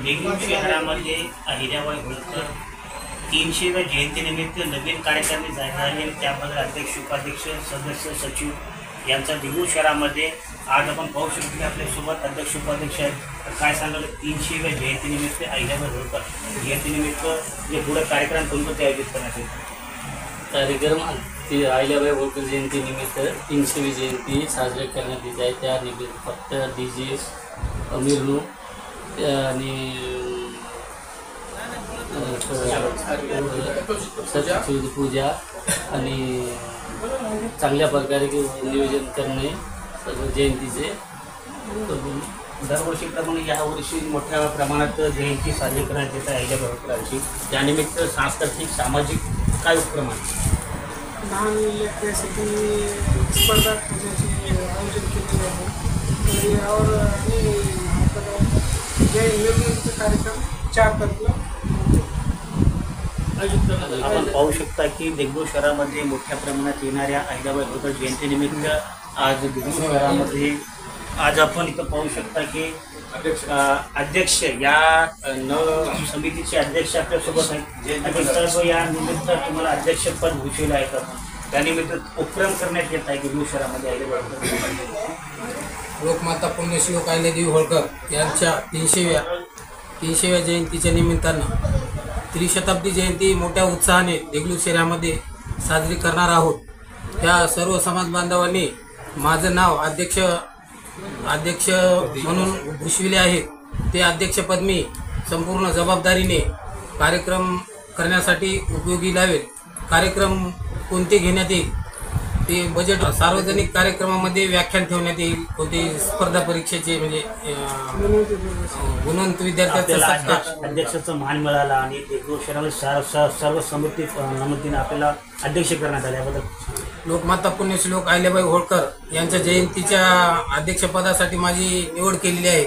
देगलूर शहरामध्ये अहिल्याबाई होळकर 300व्या जयंतीनिमित्त नवीन कार्यक्रम जाहीर झाले आणि त्यामध्ये अध्यक्ष उपाध्यक्ष सदस्य सचिव यांचा देगलूर शहरामध्ये आज आपण पाहू शकतो की आपल्यासोबत अध्यक्ष उपाध्यक्ष आहेत. काय सांगाल 300व्या जयंतीनिमित्त अहिल्याबाई होळकर जयंतीनिमित्त जे पुढे कार्यक्रम कोणते आयोजित करण्यात येईल? कार्यक्रम ती अहिल्याबाई होळकर जयंतीनिमित्त 300वी जयंती साजरी करण्यात येत आहे. त्या निमित्त फक्त DJ मिरवणूक आणि सरस्वती पूजा आणि चांगल्या प्रकारे नियोजन करणे जयंतीचे. दरवर्षीप्रमाणे यावर्षी मोठ्या प्रमाणात जयंती साजरी करण्यात येत आहे अहिल्याबाई होळकरांची. त्यानिमित्त सांस्कृतिक सामाजिक काय उपक्रम आहे? लहान लेकरांसाठी स्पर्धा आयोजन केलेले आहे यावर जय निर्मितीचा कार्यक्रम 4 तारखेला आयोजित करण्यात आला. आपण पाहू शकता की देगलूर शहरामध्ये मोठ्या प्रमाणात येणाऱ्या अहिल्याबाई होळकर जयंतीनिमित्त आज देगलूर शहरामध्ये आज आपण इथं पाहू शकता की अध्यक्ष या समितीचे अध्यक्ष आपल्यासोबत आहेत. या निमित्त तुम्हाला अध्यक्षपद भूषवलं आहे का? त्यानिमित्त उपक्रम करण्यात येत आहे देगलूर शहरामध्ये अहिल्याबाई होळकर. लोकमाता पुण्यश्लोक अहिल्यादेवी होळकर यांच्या 300व्या जयंतीच्या निमित्तानं त्रिशताब्दी जयंती मोठ्या उत्साहाने देगलूर शहरामध्ये साजरी करणार आहोत. त्या सर्व समाज बांधवांनी माझं नाव अध्यक्ष म्हणून भूषविले आहे. ते अध्यक्षपद मी संपूर्ण जबाबदारीने कार्यक्रम करण्यासाठी उपयोगी लावेल. कार्यक्रम कोणते घेण्यात येईल ते बजेट सार्वजनिक कार्यक्रमामध्ये व्याख्यान ठेवण्यात येईल. कोणते स्पर्धा परीक्षेचे म्हणजे गुणवंत विद्यार्थ्यांचा अध्यक्षाचा मान मिळाला आणि देगलूर शहरामध्ये सर्व संमतीने आपल्याला अध्यक्ष करण्यात आल्याबद्दल लोकमाता पुण्यश्लोक अहिल्याबाई होळकर यांच्या जयंतीच्या अध्यक्षपदासाठी माझी निवड केलेली आहे.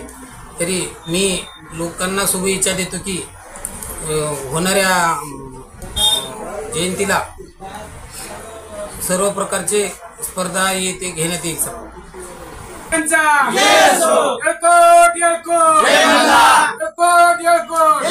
तरी मी लोकांना शुभेच्छा देतो की होणाऱ्या जयंतीला सर्व प्रकारचे स्पर्धा येते घेण्यात येईल. येळकोट